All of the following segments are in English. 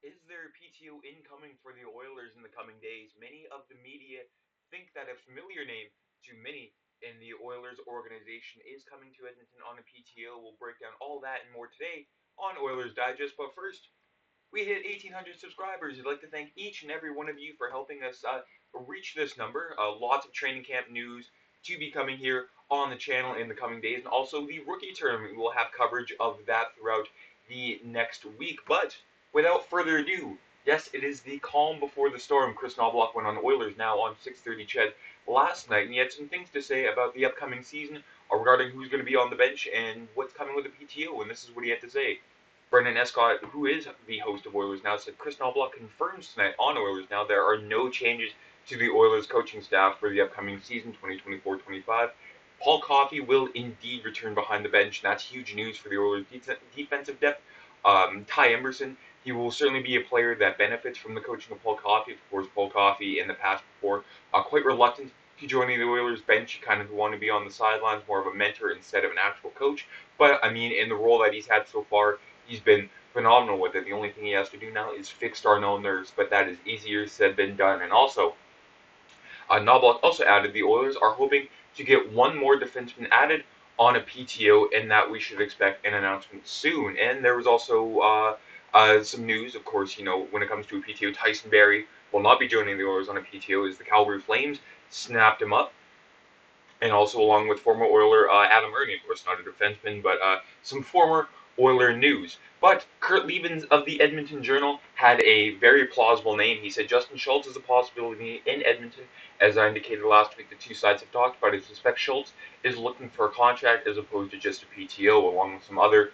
Is there a PTO incoming for the Oilers in the coming days? Many of the media think that a familiar name to many in the Oilers organization is coming to Edmonton on a PTO. We'll break down all that and more today on Oilers Digest. But first, we hit 1,800 subscribers. I'd like to thank each and every one of you for helping us reach this number. Lots of training camp news to be coming here on the channel in the coming days, and also the rookie tournament. We'll have coverage of that throughout the next week. But without further ado, yes, it is the calm before the storm. Kris Knoblauch went on Oilers Now on 6:30 Ched last night, and he had some things to say about the upcoming season regarding who's going to be on the bench and what's coming with the PTO, and this is what he had to say. Brendan Escott, who is the host of Oilers Now, said Kris Knoblauch confirms tonight on Oilers Now there are no changes to the Oilers coaching staff for the upcoming season 2024-25. Paul Coffey will indeed return behind the bench, and that's huge news for the Oilers' defensive depth. Ty Emberson, he will certainly be a player that benefits from the coaching of Paul Coffey. Of course, Paul Coffey in the past before quite reluctant to joining the Oilers bench. You kind of want to be on the sidelines, more of a mentor instead of an actual coach. But I mean, in the role that he's had so far, he's been phenomenal with it. The only thing he has to do now is fix Darnell Nurse, but that is easier said than done. And also, Knoblauch also added the Oilers are hoping to get one more defenseman added on a PTO, and that we should expect an announcement soon. And there was also some news, of course, when it comes to a PTO, Tyson Barrie will not be joining the Oilers on a PTO as the Calgary Flames snapped him up. And also along with former Oiler Adam Erne, of course not a defenseman, but some former Oiler news. But Kurt Liebens of the Edmonton Journal had a very plausible name. He said Justin Schultz is a possibility in Edmonton. As I indicated last week, the two sides have talked about it. I suspect Schultz is looking for a contract as opposed to just a PTO, along with some other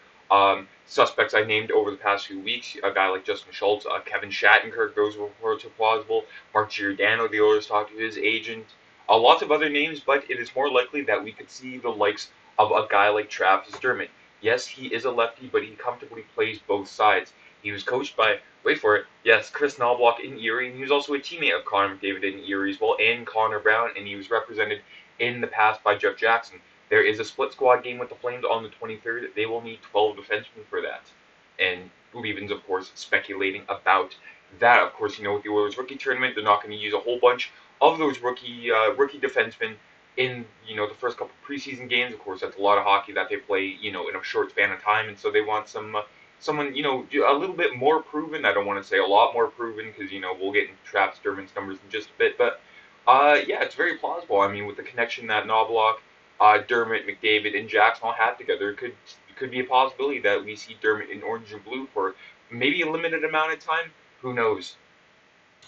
suspects I named over the past few weeks. A guy like Justin Schultz, Kevin Shattenkirk, those reports are plausible. Mark Giordano, the Oilers talked to his agent. Lots of other names, but it is more likely that we could see the likes of a guy like Travis Dermott. Yes, he is a lefty, but he comfortably plays both sides. He was coached by, wait for it, yes, Kris Knoblauch in Erie, and he was also a teammate of Connor McDavid in Erie as well, and Connor Brown, and he was represented in the past by Jeff Jackson. There is a split squad game with the Flames on the 23rd. They will need 12 defensemen for that. And Liebens, of course, speculating about that. Of course, with the Oilers rookie tournament, they're not going to use a whole bunch of those rookie defensemen in the first couple preseason games. Of course, that's a lot of hockey that they play in a short span of time, and so they want someone a little bit more proven. I don't want to say a lot more proven because we'll get into Travis Dermott's numbers in just a bit, but yeah, it's very plausible. I mean, with the connection that Knoblauch, Dermott, McDavid, and Jackson all have together, it could be a possibility that we see Dermott in orange and blue for maybe a limited amount of time. Who knows?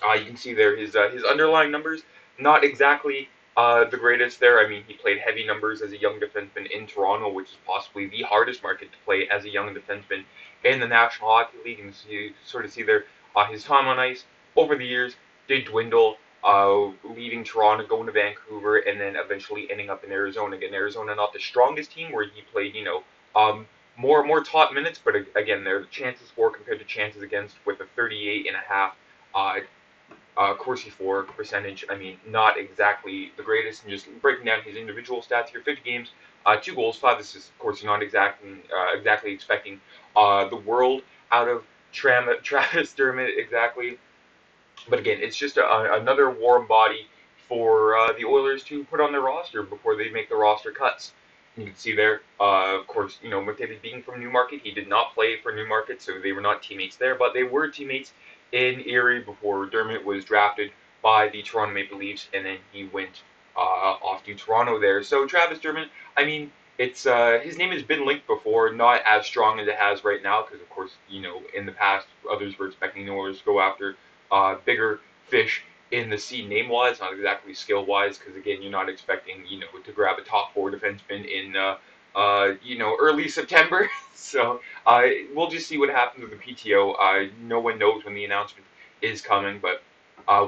You can see there his underlying numbers, not exactly the greatest there. I mean, he played heavy numbers as a young defenseman in Toronto, which is possibly the hardest market to play as a young defenseman in the National Hockey League. And so you sort of see there his time on ice over the years did dwindle, leaving Toronto, going to Vancouver, and then eventually ending up in Arizona. Again, Arizona not the strongest team where he played, more top minutes, but again, their chances for compared to chances against with a 38.5 Corsi for percentage. I mean, not exactly the greatest. And just breaking down his individual stats here: 50 games, 2 goals, 5 assists. Of course, you're not exactly expecting the world out of Travis Dermott exactly. But again, it's just another warm body for the Oilers to put on their roster before they make the roster cuts. You can see there, of course, McDavid being from Newmarket, he did not play for Newmarket, so they were not teammates there, but they were teammates in Erie before Dermott was drafted by the Toronto Maple Leafs, and then he went off to Toronto there. So Travis Dermott, I mean, it's his name has been linked before, not as strong as it has right now, because of course, in the past, others were expecting the Oilers to go after bigger fish in the sea name-wise, not exactly skill-wise, because again, you're not expecting, to grab a top 4 defenseman in, early September. So we'll just see what happens with the PTO. No one knows when the announcement is coming, but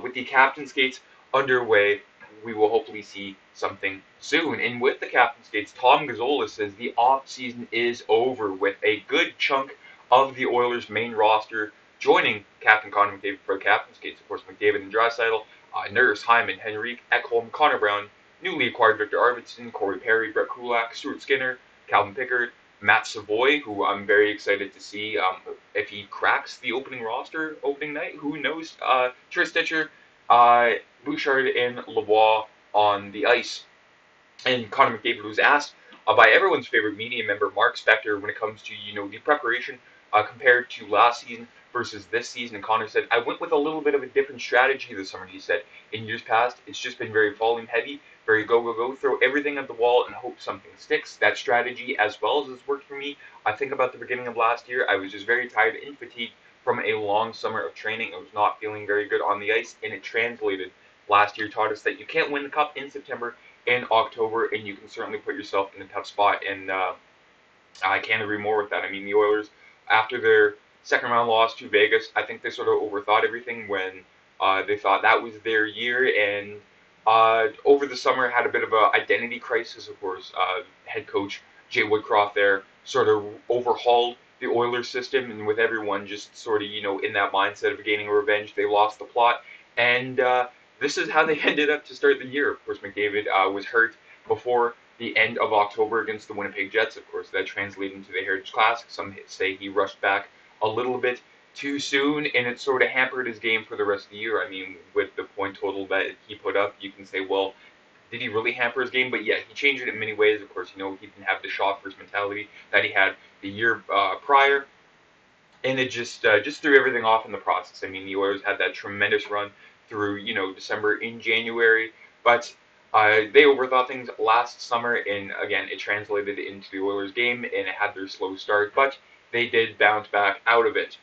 with the captain skates underway, we will hopefully see something soon. And with the captain skates, Tom Gazzola says the off-season is over, with a good chunk of the Oilers' main roster joining Captain Connor McDavid for the captain skates. Of course, McDavid and Draisaitl, Nurse, Hyman, Henrique, Ekholm, Connor Brown, newly acquired Victor Arvidsson, Corey Perry, Brett Kulak, Stuart Skinner, Calvin Pickard, Matt Savoy, who I'm very excited to see if he cracks the opening roster opening night. Who knows? Stitcher, Bouchard, and Lebois on the ice. And Connor McDavid was asked by everyone's favorite media member, Mark Spector, when it comes to the preparation compared to last season versus this season. And Connor said, "I went with a little bit of a different strategy this summer." He said, "In years past, it's just been very volume heavy, very go go go, throw everything at the wall and hope something sticks. That strategy, as well as has worked for me. I think about the beginning of last year, I was just very tired and fatigued from a long summer of training. I was not feeling very good on the ice, and it translated. Last year taught us that you can't win the cup in September in October, and you can certainly put yourself in a tough spot." And I can't agree more with that. I mean, the Oilers, after their second round loss to Vegas, I think they sort of overthought everything when they thought that was their year. And over the summer, had a bit of an identity crisis. Of course, head coach Jay Woodcroft there sort of overhauled the Oilers system, and with everyone just sort of in that mindset of gaining revenge, they lost the plot. And this is how they ended up to start the year. Of course, McDavid was hurt before the end of October against the Winnipeg Jets. Of course, that translated into the Heritage Classic. Some say he rushed back a little bit too soon, and it sort of hampered his game for the rest of the year. I mean, with the point total that he put up, you can say, well, did he really hamper his game? But yeah, he changed it in many ways. Of course, he didn't have the shot first mentality that he had the year prior, and it just threw everything off in the process. I mean, the Oilers had that tremendous run through December in January, but they overthought things last summer, and again, it translated into the Oilers game, and it had their slow start, but they did bounce back out of it.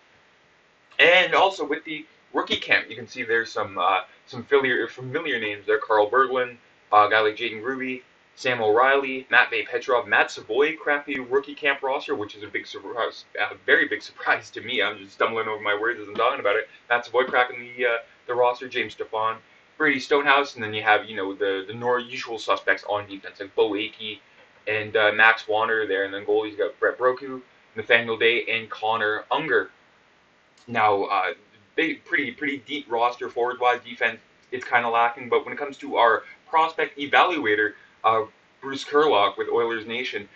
And also with the rookie camp, you can see there's some familiar names there. Carl Berglund, a guy like Jaden Ruby, Sam O'Reilly, Matvey Petrov, Matt Savoy cracked the rookie camp roster, which is a big surprise, a very big surprise to me. I'm just stumbling over my words as I'm talking about it. Matt Savoy cracking the roster, James Stepan, Brady Stonehouse, and then you have the usual suspects on defense like Bo Akey and Max Wanner there, and then goalies you got Brett Broku, Nathaniel Day, and Connor Unger. Now, pretty deep roster forward wise. Defense is kind of lacking, but when it comes to our prospect evaluator, Bruce Kurlock with Oilers Nation,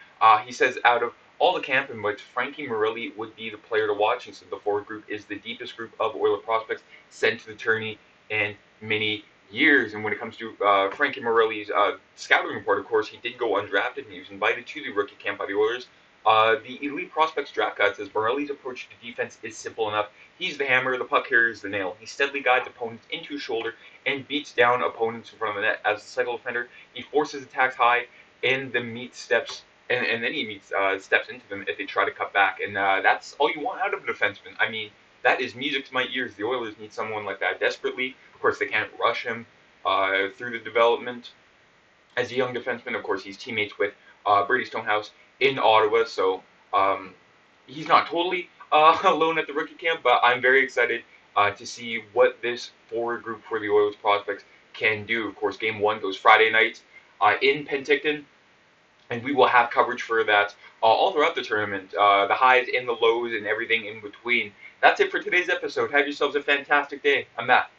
he says out of all the camp invites, Frankie Morelli would be the player to watch. He said the forward group is the deepest group of Oiler prospects sent to the tourney in many years. And when it comes to Frankie Morelli's scouting report, of course, he did go undrafted, and he was invited to the rookie camp by the Oilers. The Elite Prospects Draft Guide says Morelli's approach to defense is simple enough. He's the hammer, the puck carrier is the nail. He steadily guides opponents into his shoulder and beats down opponents in front of the net. As a cycle defender, he forces attacks high and then meets steps, and then he meets steps into them if they try to cut back. And that's all you want out of a defenseman. I mean, that is music to my ears. The Oilers need someone like that desperately. Of course, they can't rush him through the development as a young defenseman. Of course, he's teammates with Brady Stonehouse in Ottawa, so he's not totally alone at the rookie camp, but I'm very excited to see what this forward group for the Oilers prospects can do. Of course, Game 1 goes Friday night in Penticton, and we will have coverage for that all throughout the tournament, the highs and the lows and everything in between. That's it for today's episode. Have yourselves a fantastic day. I'm Matt.